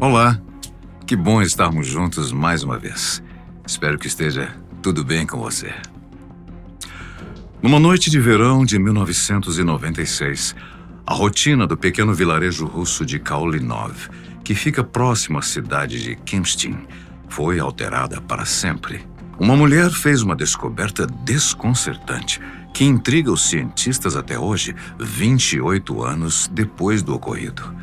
Olá, que bom estarmos juntos mais uma vez. Espero que esteja tudo bem com você. Numa noite de verão de 1996, a rotina do pequeno vilarejo russo de Kaulinov, que fica próximo à cidade de Kimstin, foi alterada para sempre. Uma mulher fez uma descoberta desconcertante que intriga os cientistas até hoje, 28 anos depois do ocorrido.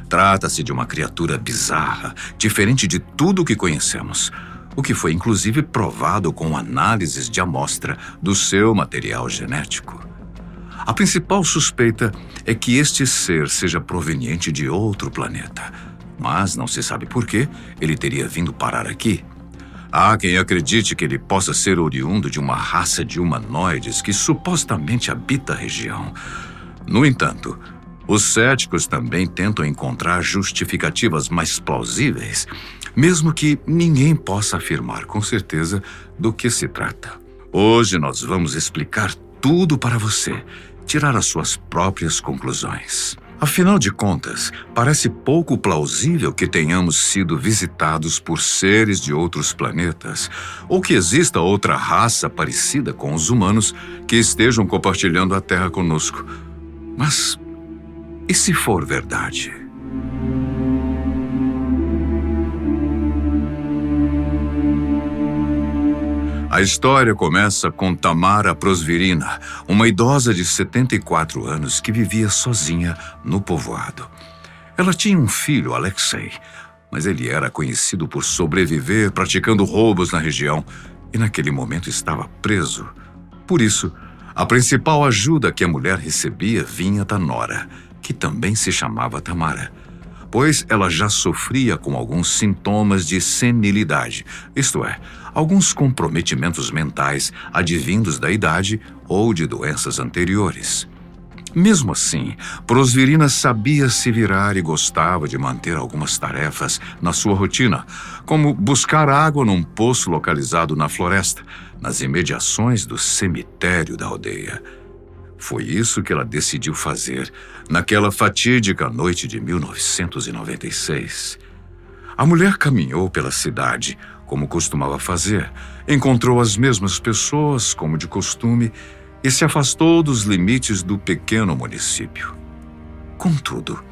Trata-se de uma criatura bizarra, diferente de tudo o que conhecemos, o que foi inclusive provado com análises de amostra do seu material genético. A principal suspeita é que este ser seja proveniente de outro planeta, mas não se sabe por que ele teria vindo parar aqui. Há quem acredite que ele possa ser oriundo de uma raça de humanoides que supostamente habita a região. No entanto, os céticos também tentam encontrar justificativas mais plausíveis, mesmo que ninguém possa afirmar com certeza do que se trata. Hoje nós vamos explicar tudo para você, tirar as suas próprias conclusões. Afinal de contas, parece pouco plausível que tenhamos sido visitados por seres de outros planetas, ou que exista outra raça parecida com os humanos que estejam compartilhando a Terra conosco. Mas e se for verdade? A história começa com Tamara Prosvirina, uma idosa de 74 anos que vivia sozinha no povoado. Ela tinha um filho, Alexei, mas ele era conhecido por sobreviver praticando roubos na região e naquele momento estava preso. Por isso, a principal ajuda que a mulher recebia vinha da nora, que também se chamava Tamara, pois ela já sofria com alguns sintomas de senilidade, isto é, alguns comprometimentos mentais advindos da idade ou de doenças anteriores. Mesmo assim, Prosvirina sabia se virar e gostava de manter algumas tarefas na sua rotina, como buscar água num poço localizado na floresta, nas imediações do cemitério da aldeia. Foi isso que ela decidiu fazer naquela fatídica noite de 1996. A mulher caminhou pela cidade, como costumava fazer, encontrou as mesmas pessoas, como de costume, e se afastou dos limites do pequeno município. Contudo,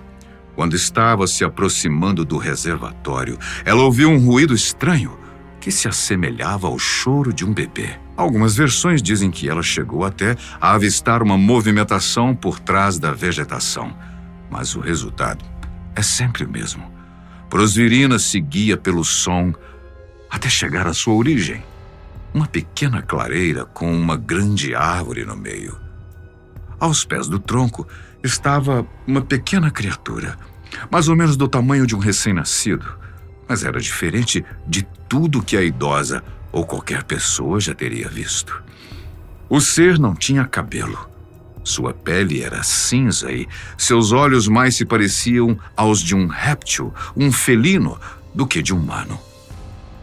quando estava se aproximando do reservatório, ela ouviu um ruído estranho que se assemelhava ao choro de um bebê. Algumas versões dizem que ela chegou até a avistar uma movimentação por trás da vegetação, mas o resultado é sempre o mesmo. Prosvirina seguia pelo som até chegar à sua origem, uma pequena clareira com uma grande árvore no meio. Aos pés do tronco estava uma pequena criatura, mais ou menos do tamanho de um recém-nascido, mas era diferente de tudo que a idosa ou qualquer pessoa já teria visto. O ser não tinha cabelo. Sua pele era cinza e seus olhos mais se pareciam aos de um réptil, um felino, do que de um humano.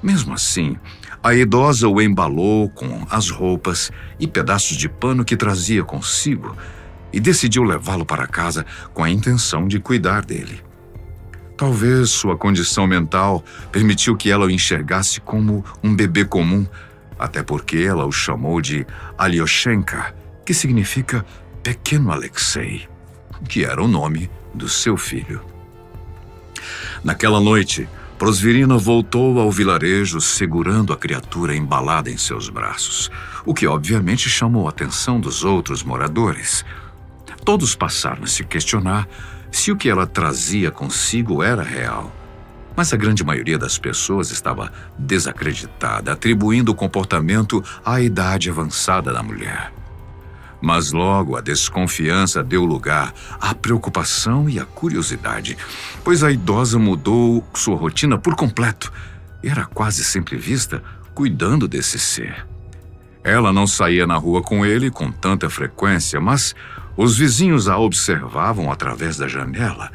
Mesmo assim, a idosa o embalou com as roupas e pedaços de pano que trazia consigo e decidiu levá-lo para casa com a intenção de cuidar dele. Talvez sua condição mental permitiu que ela o enxergasse como um bebê comum, até porque ela o chamou de Alyoshenka, que significa Pequeno Alexei, que era o nome do seu filho. Naquela noite, Prosvirina voltou ao vilarejo segurando a criatura embalada em seus braços, o que obviamente chamou a atenção dos outros moradores. Todos passaram a se questionar se o que ela trazia consigo era real. Mas a grande maioria das pessoas estava desacreditada, atribuindo o comportamento à idade avançada da mulher. Mas logo a desconfiança deu lugar à preocupação e à curiosidade, pois a idosa mudou sua rotina por completo e era quase sempre vista cuidando desse ser. Ela não saía na rua com ele com tanta frequência, mas os vizinhos a observavam através da janela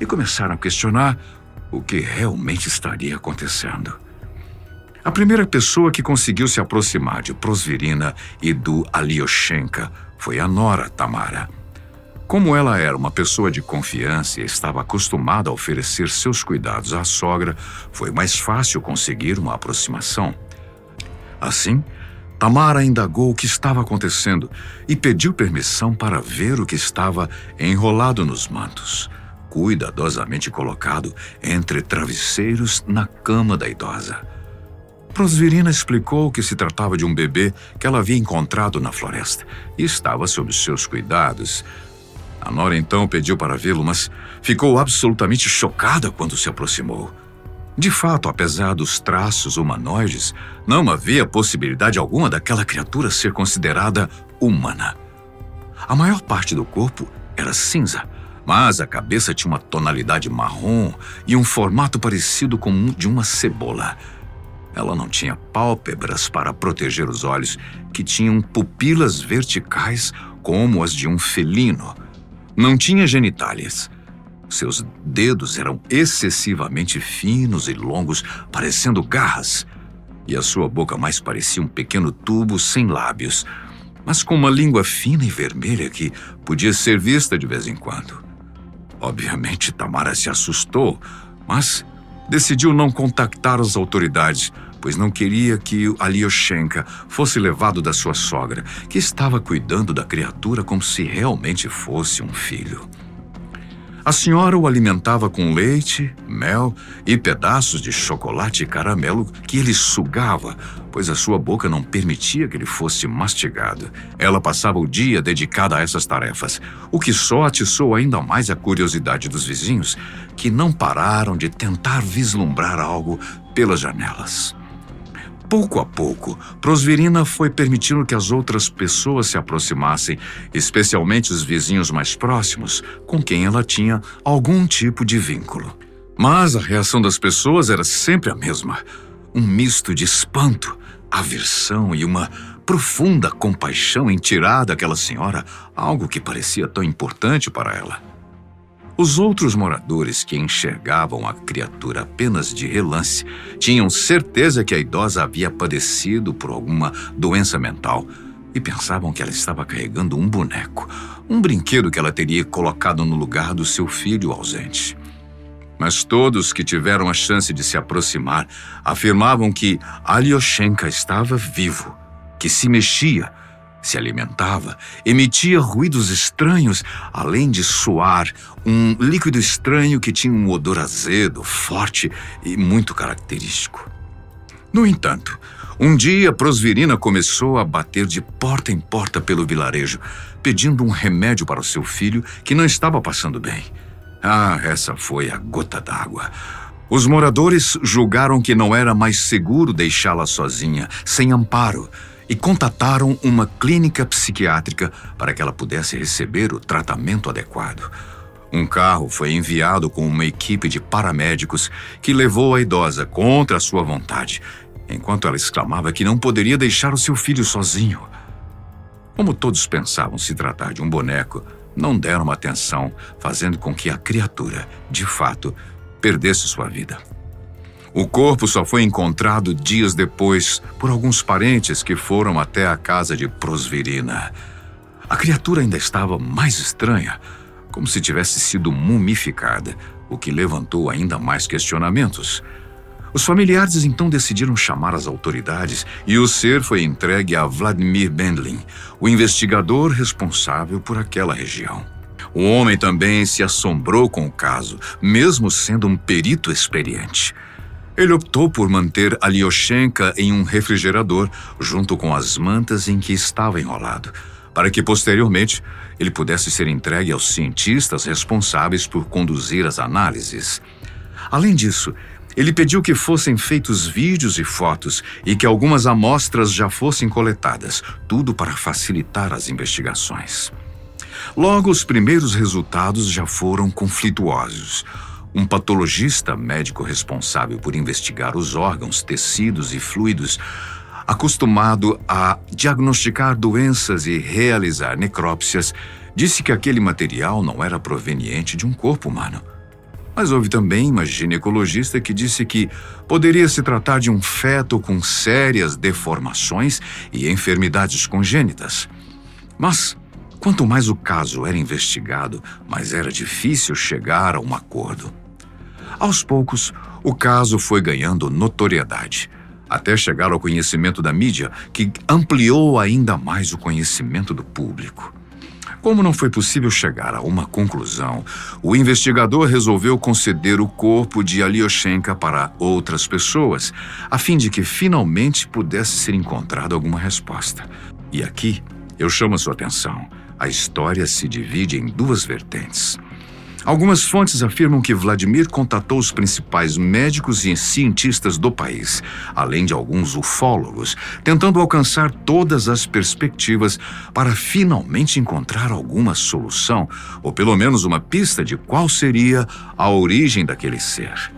e começaram a questionar o que realmente estaria acontecendo. A primeira pessoa que conseguiu se aproximar de Prosvirina e do Alyoshenka foi a nora Tamara. Como ela era uma pessoa de confiança e estava acostumada a oferecer seus cuidados à sogra, foi mais fácil conseguir uma aproximação. Assim, Tamara indagou o que estava acontecendo e pediu permissão para ver o que estava enrolado nos mantos, cuidadosamente colocado entre travesseiros na cama da idosa. Prosvirina explicou que se tratava de um bebê que ela havia encontrado na floresta e estava sob seus cuidados. A nora então pediu para vê-lo, mas ficou absolutamente chocada quando se aproximou. De fato, apesar dos traços humanoides, não havia possibilidade alguma daquela criatura ser considerada humana. A maior parte do corpo era cinza, mas a cabeça tinha uma tonalidade marrom e um formato parecido com o de uma cebola. Ela não tinha pálpebras para proteger os olhos, que tinham pupilas verticais como as de um felino. Não tinha genitálias. Seus dedos eram excessivamente finos e longos, parecendo garras, e a sua boca mais parecia um pequeno tubo sem lábios, mas com uma língua fina e vermelha que podia ser vista de vez em quando. Obviamente, Tamara se assustou, mas decidiu não contactar as autoridades, pois não queria que Alyoshenka fosse levado da sua sogra, que estava cuidando da criatura como se realmente fosse um filho. A senhora o alimentava com leite, mel e pedaços de chocolate e caramelo que ele sugava, pois a sua boca não permitia que ele fosse mastigado. Ela passava o dia dedicada a essas tarefas, o que só atiçou ainda mais a curiosidade dos vizinhos, que não pararam de tentar vislumbrar algo pelas janelas. Pouco a pouco, Prosvirina foi permitindo que as outras pessoas se aproximassem, especialmente os vizinhos mais próximos, com quem ela tinha algum tipo de vínculo. Mas a reação das pessoas era sempre a mesma: um misto de espanto, aversão e uma profunda compaixão em tirar daquela senhora algo que parecia tão importante para ela. Os outros moradores, que enxergavam a criatura apenas de relance, tinham certeza que a idosa havia padecido por alguma doença mental e pensavam que ela estava carregando um boneco, um brinquedo que ela teria colocado no lugar do seu filho ausente. Mas todos que tiveram a chance de se aproximar afirmavam que Alyoshenka estava vivo, que se mexia, se alimentava, emitia ruídos estranhos, além de suar um líquido estranho que tinha um odor azedo, forte e muito característico. No entanto, um dia Prosvirina começou a bater de porta em porta pelo vilarejo, pedindo um remédio para o seu filho que não estava passando bem. Essa foi a gota d'água. Os moradores julgaram que não era mais seguro deixá-la sozinha, sem amparo, e contataram uma clínica psiquiátrica para que ela pudesse receber o tratamento adequado. Um carro foi enviado com uma equipe de paramédicos que levou a idosa contra a sua vontade, enquanto ela exclamava que não poderia deixar o seu filho sozinho. Como todos pensavam se tratar de um boneco, não deram atenção, fazendo com que a criatura, de fato, perdesse sua vida. O corpo só foi encontrado dias depois por alguns parentes que foram até a casa de Prosvirina. A criatura ainda estava mais estranha, como se tivesse sido mumificada, o que levantou ainda mais questionamentos. Os familiares então decidiram chamar as autoridades e o ser foi entregue a Vladimir Bendlin, o investigador responsável por aquela região. O homem também se assombrou com o caso, mesmo sendo um perito experiente. Ele optou por manter Alyoshenka em um refrigerador, junto com as mantas em que estava enrolado, para que posteriormente ele pudesse ser entregue aos cientistas responsáveis por conduzir as análises. Além disso, ele pediu que fossem feitos vídeos e fotos e que algumas amostras já fossem coletadas, tudo para facilitar as investigações. Logo, os primeiros resultados já foram conflituosos. Um patologista médico responsável por investigar os órgãos, tecidos e fluidos, acostumado a diagnosticar doenças e realizar necrópsias, disse que aquele material não era proveniente de um corpo humano. Mas houve também uma ginecologista que disse que poderia se tratar de um feto com sérias deformações e enfermidades congênitas. Mas Quanto mais o caso era investigado, mais era difícil chegar a um acordo. Aos poucos, o caso foi ganhando notoriedade, até chegar ao conhecimento da mídia, que ampliou ainda mais o conhecimento do público. Como não foi possível chegar a uma conclusão, o investigador resolveu conceder o corpo de Alyoshenka para outras pessoas, a fim de que finalmente pudesse ser encontrada alguma resposta. E aqui eu chamo a sua atenção. A história se divide em duas vertentes. Algumas fontes afirmam que Vladimir contatou os principais médicos e cientistas do país, além de alguns ufólogos, tentando alcançar todas as perspectivas para finalmente encontrar alguma solução, ou pelo menos uma pista de qual seria a origem daquele ser.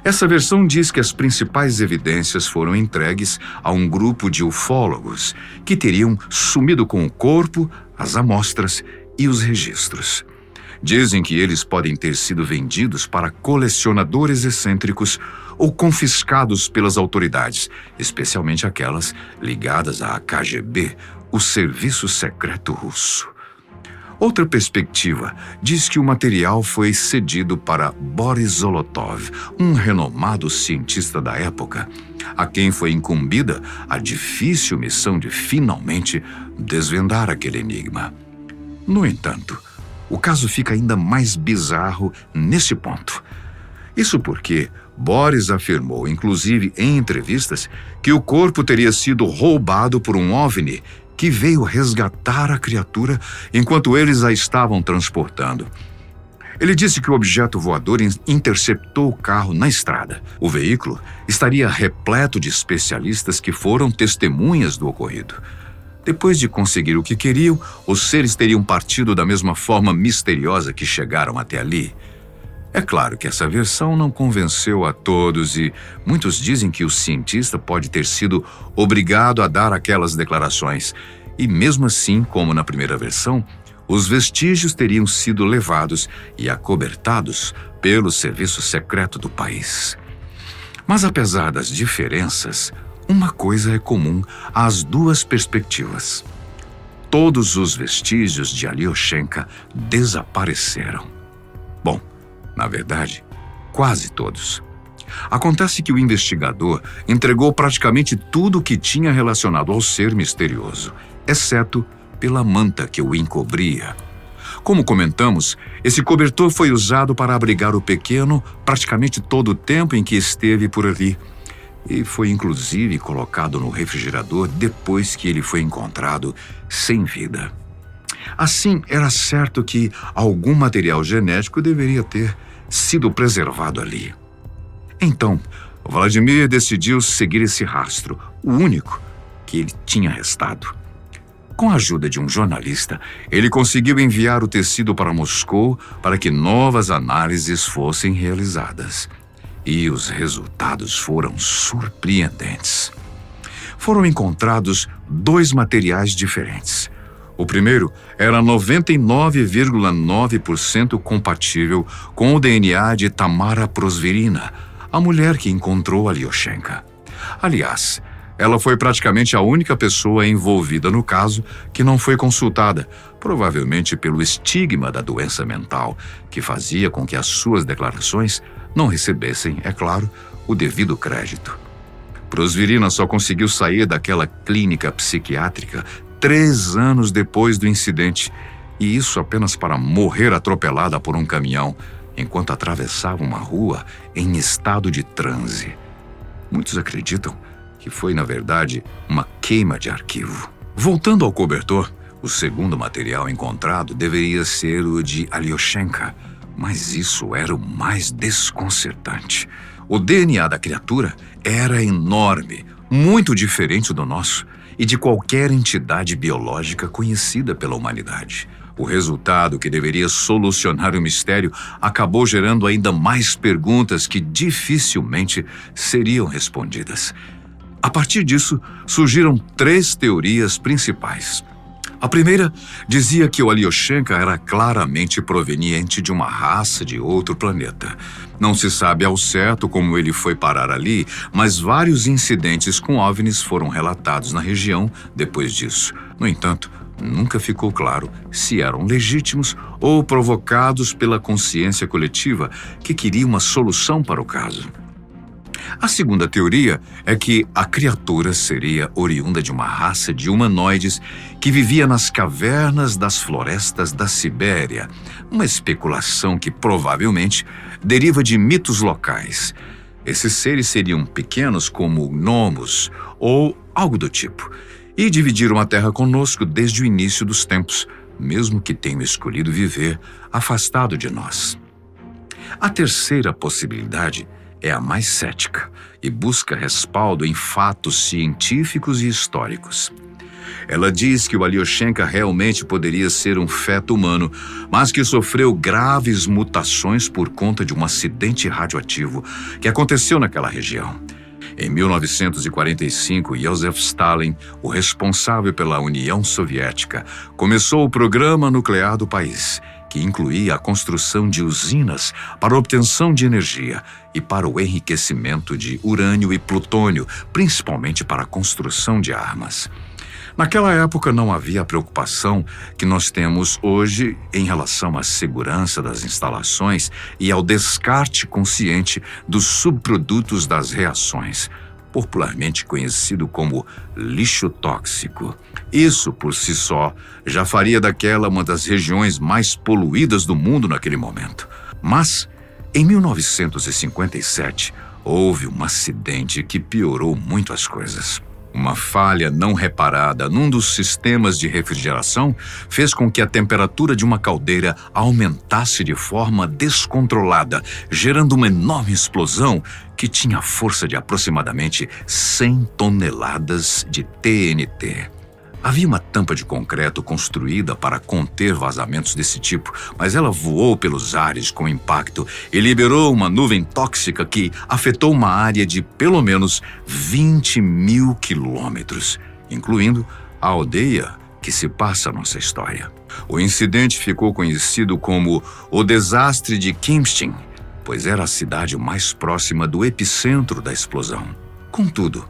Essa versão diz que as principais evidências foram entregues a um grupo de ufólogos que teriam sumido com o corpo, as amostras e os registros. Dizem que eles podem ter sido vendidos para colecionadores excêntricos ou confiscados pelas autoridades, especialmente aquelas ligadas à KGB, o Serviço Secreto Russo. Outra perspectiva diz que o material foi cedido para Boris Zolotov, um renomado cientista da época, a quem foi incumbida a difícil missão de finalmente desvendar aquele enigma. No entanto, o caso fica ainda mais bizarro nesse ponto. Isso porque Boris afirmou, inclusive em entrevistas, que o corpo teria sido roubado por um OVNI que veio resgatar a criatura enquanto eles a estavam transportando. Ele disse que o objeto voador interceptou o carro na estrada. O veículo estaria repleto de especialistas que foram testemunhas do ocorrido. Depois de conseguir o que queriam, os seres teriam partido da mesma forma misteriosa que chegaram até ali. É claro que essa versão não convenceu a todos e muitos dizem que o cientista pode ter sido obrigado a dar aquelas declarações. E mesmo assim, como na primeira versão, os vestígios teriam sido levados e acobertados pelo serviço secreto do país. Mas apesar das diferenças, uma coisa é comum às duas perspectivas. Todos os vestígios de Alyoshenka desapareceram. Bom, na verdade, quase todos. Acontece que o investigador entregou praticamente tudo o que tinha relacionado ao ser misterioso, exceto pela manta que o encobria. Como comentamos, esse cobertor foi usado para abrigar o pequeno praticamente todo o tempo em que esteve por ali, e foi inclusive colocado no refrigerador depois que ele foi encontrado sem vida. Assim, era certo que algum material genético deveria ter sido preservado ali. Então, Vladimir decidiu seguir esse rastro, o único que ele tinha restado. Com a ajuda de um jornalista, ele conseguiu enviar o tecido para Moscou para que novas análises fossem realizadas. E os resultados foram surpreendentes. Foram encontrados dois materiais diferentes. O primeiro era 99,9% compatível com o DNA de Tamara Prosvirina, a mulher que encontrou Alyoshenka. Aliás, ela foi praticamente a única pessoa envolvida no caso que não foi consultada, provavelmente pelo estigma da doença mental, que fazia com que as suas declarações não recebessem, é claro, o devido crédito. Prosvirina só conseguiu sair daquela clínica psiquiátrica 3 anos depois do incidente, e isso apenas para morrer atropelada por um caminhão, enquanto atravessava uma rua em estado de transe. Muitos acreditam que foi, na verdade, uma queima de arquivo. Voltando ao cobertor, o segundo material encontrado deveria ser o de Alyoshenka, mas isso era o mais desconcertante. O DNA da criatura era enorme, muito diferente do nosso e de qualquer entidade biológica conhecida pela humanidade. O resultado, que deveria solucionar o mistério, acabou gerando ainda mais perguntas que dificilmente seriam respondidas. A partir disso, surgiram 3 teorias principais. A primeira dizia que o Alyoshenka era claramente proveniente de uma raça de outro planeta. Não se sabe ao certo como ele foi parar ali, mas vários incidentes com OVNIs foram relatados na região depois disso. No entanto, Nunca ficou claro se eram legítimos ou provocados pela consciência coletiva que queria uma solução para o caso. A segunda teoria é que a criatura seria oriunda de uma raça de humanoides que vivia nas cavernas das florestas da Sibéria, uma especulação que provavelmente deriva de mitos locais. Esses seres seriam pequenos como gnomos ou algo do tipo, e dividiram a Terra conosco desde o início dos tempos, mesmo que tenham escolhido viver afastado de nós. A terceira possibilidade é a mais cética e busca respaldo em fatos científicos e históricos. Ela diz que o Alyoshenka realmente poderia ser um feto humano, mas que sofreu graves mutações por conta de um acidente radioativo que aconteceu naquela região. Em 1945, Joseph Stalin, o responsável pela União Soviética, começou o programa nuclear do país, que incluía a construção de usinas para obtenção de energia e para o enriquecimento de urânio e plutônio, principalmente para a construção de armas. Naquela época não havia a preocupação que nós temos hoje em relação à segurança das instalações e ao descarte consciente dos subprodutos das reações, popularmente conhecido como lixo tóxico. Isso, por si só, já faria daquela uma das regiões mais poluídas do mundo naquele momento. Mas, em 1957, houve um acidente que piorou muito as coisas. Uma falha não reparada num dos sistemas de refrigeração fez com que a temperatura de uma caldeira aumentasse de forma descontrolada, gerando uma enorme explosão que tinha a força de aproximadamente 100 toneladas de TNT. Havia uma tampa de concreto construída para conter vazamentos desse tipo, mas ela voou pelos ares com impacto e liberou uma nuvem tóxica que afetou uma área de pelo menos 20 mil quilômetros, incluindo a aldeia que se passa a nossa história. O incidente ficou conhecido como o desastre de Kymshtyn, pois era a cidade mais próxima do epicentro da explosão. Contudo,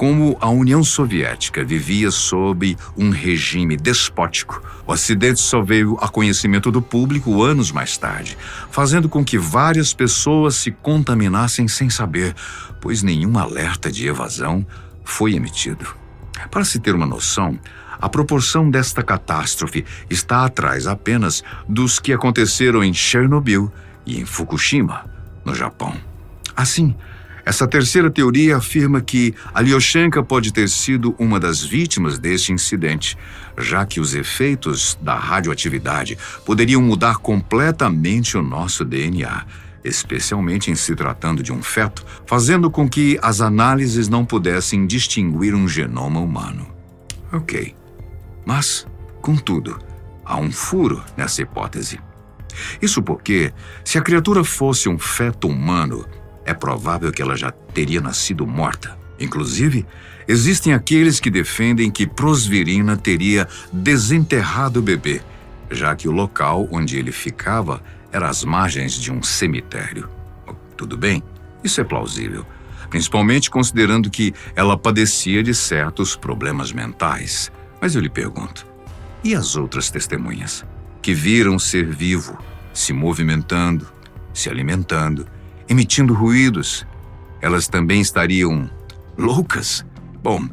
como a União Soviética vivia sob um regime despótico, o acidente só veio a conhecimento do público anos mais tarde, fazendo com que várias pessoas se contaminassem sem saber, pois nenhum alerta de evasão foi emitido. Para se ter uma noção, a proporção desta catástrofe está atrás apenas dos que aconteceram em Chernobyl e em Fukushima, no Japão. Assim, essa terceira teoria afirma que Alyoshenka pode ter sido uma das vítimas deste incidente, já que os efeitos da radioatividade poderiam mudar completamente o nosso DNA, especialmente em se tratando de um feto, fazendo com que as análises não pudessem distinguir um genoma humano. Ok, mas, contudo, há um furo nessa hipótese. Isso porque, se a criatura fosse um feto humano, é provável que ela já teria nascido morta. Inclusive, existem aqueles que defendem que Prosvirina teria desenterrado o bebê, já que o local onde ele ficava era às margens de um cemitério. Tudo bem, isso é plausível, principalmente considerando que ela padecia de certos problemas mentais. Mas eu lhe pergunto, e as outras testemunhas, que viram o ser vivo, se movimentando, se alimentando, emitindo ruídos? Elas também estariam loucas? Bom,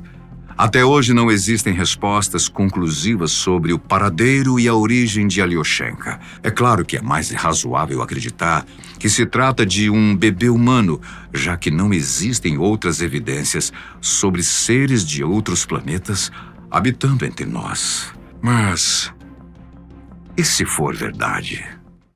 até hoje não existem respostas conclusivas sobre o paradeiro e a origem de Alyoshenka. É claro que é mais razoável acreditar que se trata de um bebê humano, já que não existem outras evidências sobre seres de outros planetas habitando entre nós. Mas, e se for verdade?